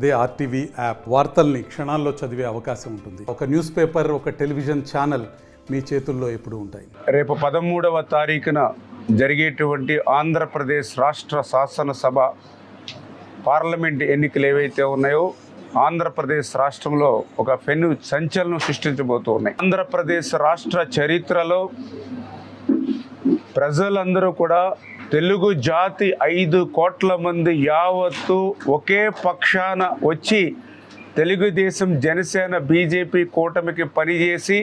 అదే RTV app వార్తల్ని క్షణాల్లో చదివే అవకాశం ఉంటుంది. ఒక న్యూస్ పేపర్, ఒక టెలివిజన్ ఛానల్ మీ చేతుల్లో ఎప్పుడూ ఉంటాయి. రేపు 13వ తారీఖున జరిగేటువంటి ఆంధ్రప్రదేశ్ రాష్ట్ర శాసనసభ పార్లమెంట్ ఎన్నికలు ఏవైతే ఉన్నాయో ఆంధ్రప్రదేశ్ రాష్ట్రంలో ఒక పెను సంచలనం సృష్టించబోతూ ఉన్నాయి. ఆంధ్రప్రదేశ్ రాష్ట్ర చరిత్రలో ప్రజలందరూ కూడా తెలుగు జాతి 5 కోట్ల మంది యావత్తు ఒకే పక్షాన వచ్చి తెలుగుదేశం, జనసేన, బీజేపీ కూటమికి పనిచేసి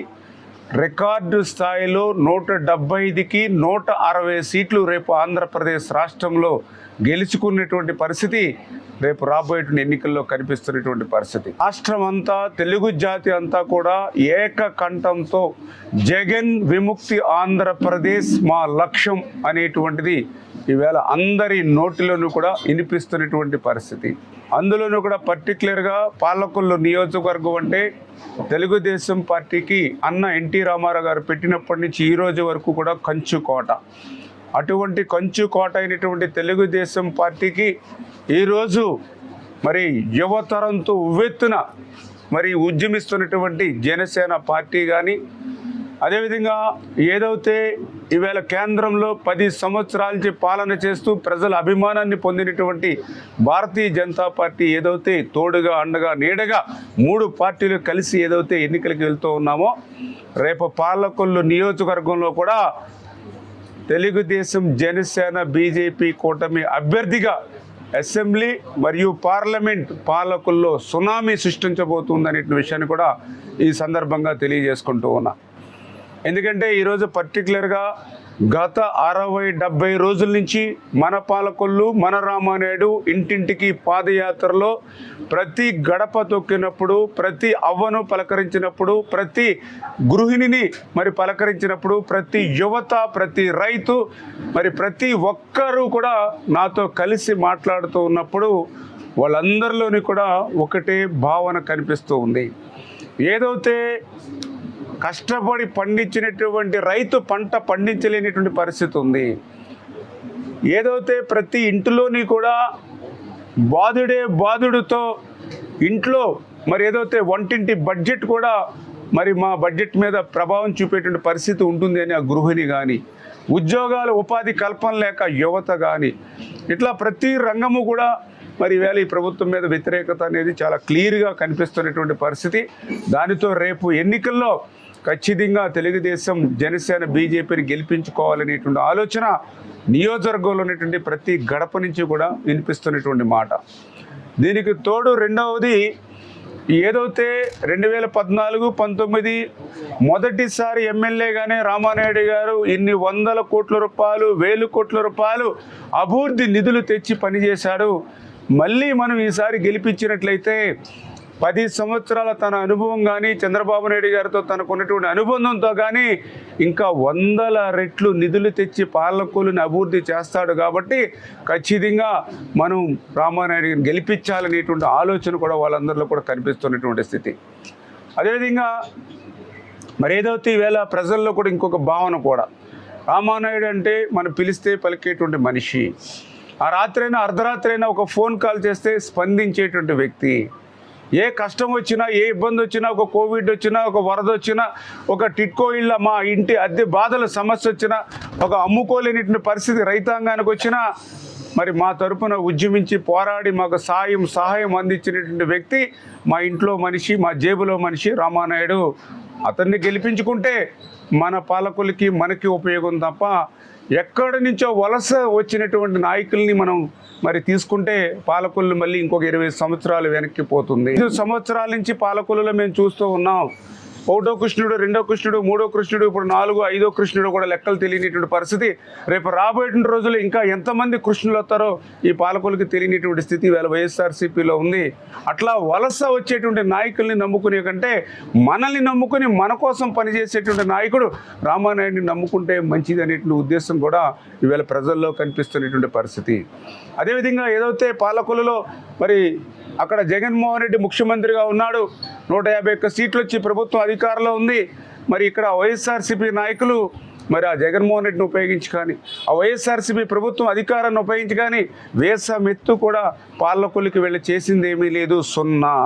రికార్డు స్థాయిలో 175కి 160 సీట్లు రేపు ఆంధ్రప్రదేశ్ రాష్ట్రంలో గెలుచుకున్నటువంటి పరిస్థితి రేపు రాబోయేటువంటి ఎన్నికల్లో కనిపిస్తున్నటువంటి పరిస్థితి. రాష్ట్రం అంతా, తెలుగు జాతి అంతా కూడా ఏకకంఠంతో జగన్ విముక్తి ఆంధ్రప్రదేశ్ మా లక్ష్యం అనేటువంటిది ఈవేళ అందరి నోటిలోనూ కూడా వినిపిస్తున్నటువంటి పరిస్థితి. అందులోనూ కూడా పర్టికులర్గా పాలకొల్లు నియోజకవర్గం అంటే తెలుగుదేశం పార్టీకి అన్న ఎన్టీ రామారావు గారు పెట్టినప్పటి నుంచి ఈ రోజు వరకు కూడా కంచుకోట. అటువంటి కంచుకోట అయినటువంటి తెలుగుదేశం పార్టీకి ఈరోజు మరి యువతరంతో ఉవ్వెత్తున మరి ఉద్యమిస్తున్నటువంటి జనసేన పార్టీ కానీ, అదేవిధంగా ఏదైతే ఈవేళ కేంద్రంలో 10 సంవత్సరాల నుంచి పాలన చేస్తూ ప్రజల అభిమానాన్ని పొందినటువంటి భారతీయ జనతా పార్టీ ఏదైతే తోడుగా, అండగా, నీడగా 3 పార్టీలు కలిసి ఏదైతే ఎన్నికలకు వెళ్తూ ఉన్నామో రేపు పాలకొల్లు నియోజకవర్గంలో కూడా తెలుగుదేశం, జనసేన, బీజేపీ కూటమి అభ్యర్థిగా అసెంబ్లీ మరియు పార్లమెంట్ పాలకుల్లో సునామీ సృష్టించబోతుందనే విషయాన్ని కూడా ఈ సందర్భంగా తెలియజేసుకుంటూ ఉన్నా. ఎందుకంటే ఈరోజు పర్టికులర్గా గత 60-70 రోజుల నుంచి మన పాలకొల్లు, మన రామానాయుడు ఇంటింటికి పాదయాత్రలో ప్రతి గడప తొక్కినప్పుడు, ప్రతి అవ్వను పలకరించినప్పుడు, ప్రతి గృహిణిని మరి పలకరించినప్పుడు, ప్రతి యువత, ప్రతి రైతు, మరి ప్రతి ఒక్కరూ కూడా నాతో కలిసి మాట్లాడుతూ ఉన్నప్పుడు వాళ్ళందరిలోని కూడా ఒకటే భావన కనిపిస్తూ ఉంది. ఏదైతే కష్టపడి పండించినటువంటి రైతు పంట పండించలేనటువంటి పరిస్థితి ఉంది. ఏదైతే ప్రతి ఇంటిలోని కూడా బాధుడితో ఇంట్లో మరి ఏదైతే వంటింటి బడ్జెట్ కూడా మరి మా బడ్జెట్ మీద ప్రభావం చూపేటువంటి పరిస్థితి ఉంటుంది అని ఆ గృహిణి కానీ, ఉద్యోగాలు ఉపాధి కల్పన లేక యువత కానీ, ఇట్లా ప్రతి రంగము కూడా మరి ఈవేళ ఈ ప్రభుత్వం మీద వ్యతిరేకత అనేది చాలా క్లియర్గా కనిపిస్తున్నటువంటి పరిస్థితి. దానితో రేపు ఎన్నికల్లో ఖచ్చితంగా తెలుగుదేశం, జనసేన, బీజేపీని గెలిపించుకోవాలనేటువంటి ఆలోచన నియోజకవర్గంలో ఉన్నటువంటి ప్రతి గడప నుంచి కూడా వినిపిస్తున్నటువంటి మాట. దీనికి తోడు రెండవది ఏదైతే 2014-19 మొదటిసారి ఎమ్మెల్యేగానే రామానాయుడు గారు ఇన్ని 100 కోట్ల రూపాయలు, 1000 కోట్ల రూపాయలు అభివృద్ధి నిధులు తెచ్చి పనిచేశాడు. మళ్ళీ మనం ఈసారి గెలిపించినట్లయితే 10 సంవత్సరాల తన అనుభవం కానీ, చంద్రబాబు నాయుడు గారితో తనకున్నటువంటి అనుబంధంతో కానీ ఇంకా 100 రెట్లు నిధులు తెచ్చి పాలకొల్లుని అభివృద్ధి చేస్తాడు. కాబట్టి ఖచ్చితంగా మనం రామానాయుడు గారిని గెలిపించాలనేటువంటి ఆలోచన కూడా వాళ్ళందరిలో కూడా కనిపిస్తున్నటువంటి స్థితి. అదేవిధంగా మరి ఏదైతే ఈవేళ ప్రజల్లో కూడా ఇంకొక భావన కూడా, రామానాయుడు అంటే మనం పిలిస్తే పలికేటువంటి మనిషి, ఆ రాత్రైనా అర్ధరాత్రైనా ఒక ఫోన్ కాల్ చేస్తే స్పందించేటువంటి వ్యక్తి, ఏ కష్టం వచ్చినా, ఏ ఇబ్బంది వచ్చినా, ఒక కోవిడ్ వచ్చినా, ఒక వరద వచ్చినా, ఒక టిట్కో ఇళ్ళ మా ఇంటి అద్దె బాధల సమస్య వచ్చినా, ఒక అమ్ముకోలేనిటువంటి పరిస్థితి రైతాంగానికి వచ్చినా మరి మా తరపున ఉద్యమించి పోరాడి మాకు సహాయం అందించినటువంటి వ్యక్తి, మా ఇంట్లో మనిషి, మా జేబులో మనిషి రామానాయుడు. అతన్ని గెలిపించుకుంటే మన పాలకులకి, మనకి ఉపయోగం తప్ప ఎక్కడి నుంచో వలస వచ్చినటువంటి నాయకుల్ని మనం మరి తీసుకుంటే పాలకొల్లు మళ్ళీ ఇంకొక 20 సంవత్సరాలు వెనక్కి పోతుంది. 5 సంవత్సరాల నుంచి పాలకొల్లులో మేము చూస్తూ ఉన్నాం. 1వ కృష్ణుడు, 2వ కృష్ణుడు, 3వ కృష్ణుడు, ఇప్పుడు 4వ, 5వ కృష్ణుడు కూడా లెక్కలు తెలియనిటువంటి పరిస్థితి. రేపు రాబోయేటువంటి రోజులు ఇంకా ఎంతమంది కృష్ణులు వస్తారో ఈ పాలకులకి తెలియనిటువంటి స్థితి వేళ వైఎస్ఆర్సీపీలో ఉంది. అట్లా వలస వచ్చేటువంటి నాయకుల్ని నమ్ముకునే కంటే మనల్ని నమ్ముకుని మన కోసం పనిచేసేటువంటి నాయకుడు రామానాయుడిని నమ్ముకుంటే మంచిది అనేటువంటి ఉద్దేశం కూడా ఈవేళ ప్రజల్లో కనిపిస్తున్నటువంటి పరిస్థితి. అదేవిధంగా ఏదైతే పాలకులలో మరి అక్కడ జగన్మోహన్ రెడ్డి ముఖ్యమంత్రిగా ఉన్నాడు, 151 సీట్లు వచ్చి ప్రభుత్వం అధికారంలో ఉంది. మరి ఇక్కడ వైఎస్ఆర్సీపీ నాయకులు మరి ఆ జగన్మోహన్ రెడ్డిని ఉపయోగించి కానీ ఆ వైఎస్ఆర్సీపీ ప్రభుత్వం అధికారాన్ని ఉపయోగించి కానీ వేసమెత్తు కూడా పాలకొల్లుకి వెళ్ళి చేసింది ఏమీ లేదు, సున్నా.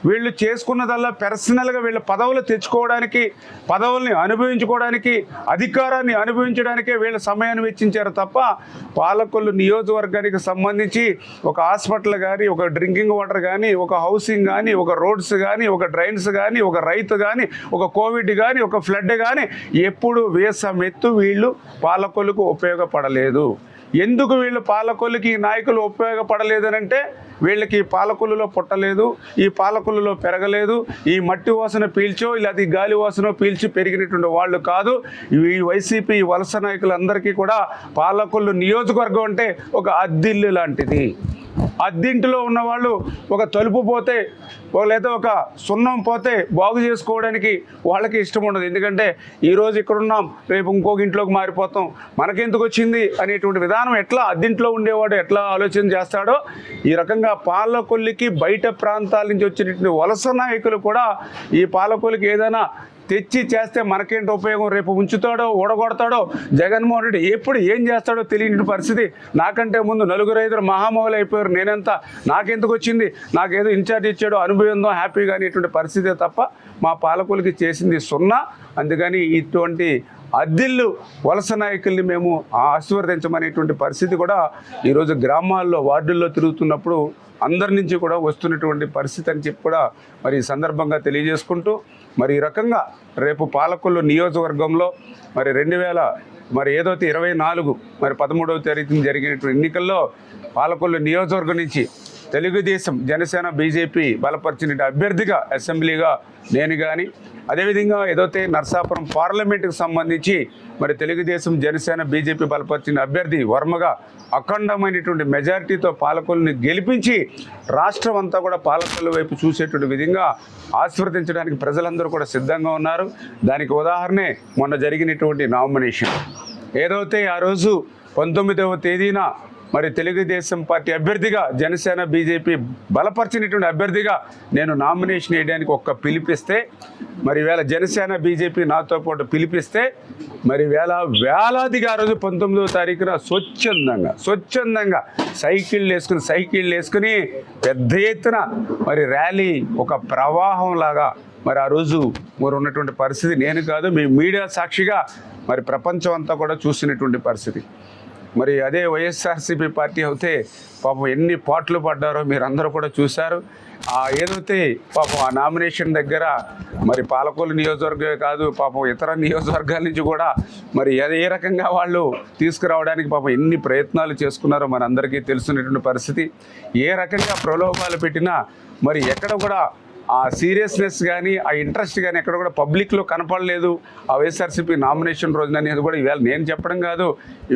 వీళ్ళు చేసుకున్నదల్లా పర్సనల్గా వీళ్ళ పదవులు తెచ్చుకోవడానికి, పదవుల్ని అనుభవించుకోవడానికి, అధికారాన్ని అనుభవించడానికే వీళ్ళ సమయాన్ని వెచ్చించారు తప్ప పాలకొల్లు నియోజకవర్గానికి సంబంధించి ఒక హాస్పిటల్ కానీ, ఒక డ్రింకింగ్ వాటర్ కానీ, ఒక హౌసింగ్ కానీ, ఒక రోడ్స్ కానీ, ఒక డ్రైన్స్ కానీ, ఒక రైతు కానీ, ఒక కోవిడ్ కానీ, ఒక ఫ్లడ్ కానీ ఎప్పుడు వేసమెత్తు వీళ్ళు పాలకొల్లుకు ఉపయోగపడలేదు. ఎందుకు వీళ్ళు పాలకొల్లుకి నాయకులు ఉపయోగపడలేదనంటే వీళ్ళకి పాలకొల్లులో పుట్టలేదు, ఈ పాలకొల్లులో పెరగలేదు, ఈ మట్టి వాసన పీల్చో లేదా గాలి వాసన పీల్చి పెరిగినటువంటి వాళ్ళు కాదు. ఈ వైసీపీ వలస నాయకులందరికీ కూడా పాలకొల్లు నియోజకవర్గం అంటే ఒక అద్దిల్లు లాంటిది. అద్దింటిలో ఉన్నవాళ్ళు ఒక తలుపు పోతే లేదా ఒక సున్నం పోతే బాగు చేసుకోవడానికి వాళ్ళకి ఇష్టం ఉండదు. ఎందుకంటే ఈరోజు ఇక్కడున్నాం, రేపు ఇంకొక ఇంట్లోకి మారిపోతాం, మనకెందుకు వచ్చింది అనేటువంటి విధానం ఎట్లా అద్దింట్లో ఉండేవాడు ఎట్లా ఆలోచన చేస్తాడో ఈ రకంగా పాలకొల్లికి బయట ప్రాంతాల నుంచి వచ్చినటువంటి వలస నాయకులు కూడా ఈ పాలకొల్లికి ఏదైనా తెచ్చి చేస్తే మనకేంటి ఉపయోగం, రేపు ఉంచుతాడో ఊడగొడతాడో, జగన్మోహన్ రెడ్డి ఎప్పుడు ఏం చేస్తాడో తెలియని పరిస్థితి. నాకంటే ముందు 4-5 మహామౌలు అయిపోయారు, నేనెంత, నాకెందుకు వచ్చింది, నాకేదో ఇన్ఛార్జ్ ఇచ్చాడో అనుభవందో హ్యాపీగా అనేటువంటి పరిస్థితే తప్ప మా పాలకులకి చేసింది సున్నా. అందుకని ఇటువంటి అద్దిల్లు వలస నాయకుల్ని మేము ఆశీర్వదించమనేటువంటి పరిస్థితి కూడా ఈరోజు గ్రామాల్లో వార్డుల్లో తిరుగుతున్నప్పుడు అందరి నుంచి కూడా వస్తున్నటువంటి పరిస్థితి అని చెప్పి కూడా మరి ఈ సందర్భంగా తెలియజేసుకుంటూ మరి ఈ రకంగా రేపు పాలకొల్లు నియోజకవర్గంలో మరి 2024 మరి 13వ తారీఖున జరిగినటువంటి ఎన్నికల్లో పాలకొల్లు నియోజకవర్గం నుంచి తెలుగుదేశం, జనసేన, బీజేపీ బలపరిచిన అభ్యర్థిగా అసెంబ్లీగా నేను కానీ, అదేవిధంగా ఏదైతే నర్సాపురం పార్లమెంటుకు సంబంధించి మరి తెలుగుదేశం, జనసేన, బీజేపీ బలపరిచిన అభ్యర్థి వర్మగా అఖండమైనటువంటి మెజారిటీతో పాలకొల్లుని గెలిపించి రాష్ట్రం అంతా కూడా పాలకొల్లు వైపు చూసేటువంటి విధంగా ఆశీర్వదించడానికి ప్రజలందరూ కూడా సిద్ధంగా ఉన్నారు. దానికి ఉదాహరణే మొన్న జరిగినటువంటి నామినేషన్. ఏదైతే ఆ రోజు 19వ తేదీన మరి తెలుగుదేశం పార్టీ అభ్యర్థిగా, జనసేన, బీజేపీ బలపరిచినటువంటి అభ్యర్థిగా నేను నామినేషన్ వేయడానికి ఒక్క పిలిపిస్తే, మరి వేళ జనసేన, బీజేపీ నాతో పాటు పిలిపిస్తే మరి వేలాదిగా ఆ రోజు 19వ తారీఖున స్వచ్ఛందంగా సైకిళ్ళు వేసుకుని పెద్ద ఎత్తున మరి ర్యాలీ, ఒక ప్రవాహం లాగా మరి ఆ రోజు మరి ఉన్నటువంటి పరిస్థితి నేను కాదు, మీ మీడియా సాక్షిగా మరి ప్రపంచం అంతా కూడా చూసినటువంటి పరిస్థితి. మరి అదే వైఎస్ఆర్సీపీ పార్టీ అయితే పాపం ఎన్ని పాటలు పడ్డారో మీరు అందరూ కూడా చూశారు. ఏదైతే పాపం ఆ నామినేషన్ దగ్గర మరి పాలకొల్లు నియోజకవర్గమే కాదు, పాపం ఇతర నియోజకవర్గాల నుంచి కూడా మరి ఏ రకంగా వాళ్ళు తీసుకురావడానికి పాపం ఎన్ని ప్రయత్నాలు చేసుకున్నారో మన అందరికీ తెలుసున్నటువంటి పరిస్థితి. ఏ రకంగా ప్రలోభాలు పెట్టినా మరి ఎక్కడ కూడా ఆ సీరియస్నెస్ కానీ, ఆ ఇంట్రెస్ట్ కానీ ఎక్కడ కూడా పబ్లిక్లో కనపడలేదు. ఆ వైఎస్ఆర్సీపీ నామినేషన్ రోజున అనేది కూడా ఈవేళ నేను చెప్పడం కాదు,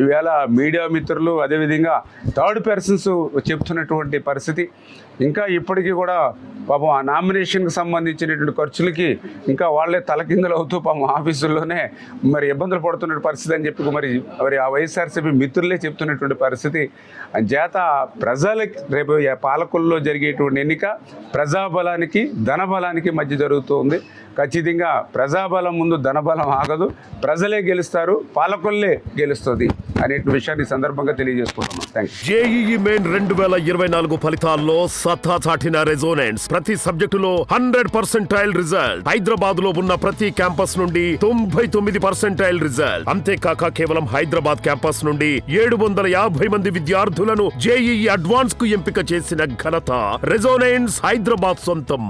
ఈవేళ మీడియా మిత్రులు, అదేవిధంగా థర్డ్ పర్సన్స్ చెప్తున్నటువంటి పరిస్థితి. ఇంకా ఇప్పటికీ కూడా పాపం ఆ నామినేషన్కి సంబంధించినటువంటి ఖర్చులకి ఇంకా వాళ్ళే తలకిందులు అవుతూ పాపం ఆఫీసుల్లోనే మరి ఇబ్బందులు పడుతున్న పరిస్థితి అని చెప్పి మరి ఆ వైఎస్ఆర్సీపీ మిత్రులే చెప్తున్నటువంటి పరిస్థితి. చేత ప్రజలకి రేపు పాలకొల్లులో జరిగేటువంటి ఎన్నిక ప్రజాబలానికి, ధనబలానికి మధ్య జరుగుతుంది. ఖచ్చితంగా ప్రజాబలం ముందు ధనబలం ఆగదు, ప్రజలే గెలుస్తారు, పాలకొల్లే గెలుస్తుంది అనే విషయాన్ని సందర్భంగా తెలియజేసుకుంటున్నాం. జేఈఈ మెయిన్ 2024 ఫలితాల్లో సత్తా చాటిన రెజోనెన్స్ ప్రతి సబ్జెక్టులో 100% రిజల్ట్. హైదరాబాద్ లో ఉన్న ప్రతి క్యాంపస్ నుండి 99% రిజల్ట్. అంతేకాక కేవలం హైదరాబాద్ క్యాంపస్ నుండి 750 మంది విద్యార్థులను జేఈఈ అడ్వాన్స్ కు ఎంపిక చేసిన ఘనత రెజోనెన్స్ హైదరాబాద్ సొంతం.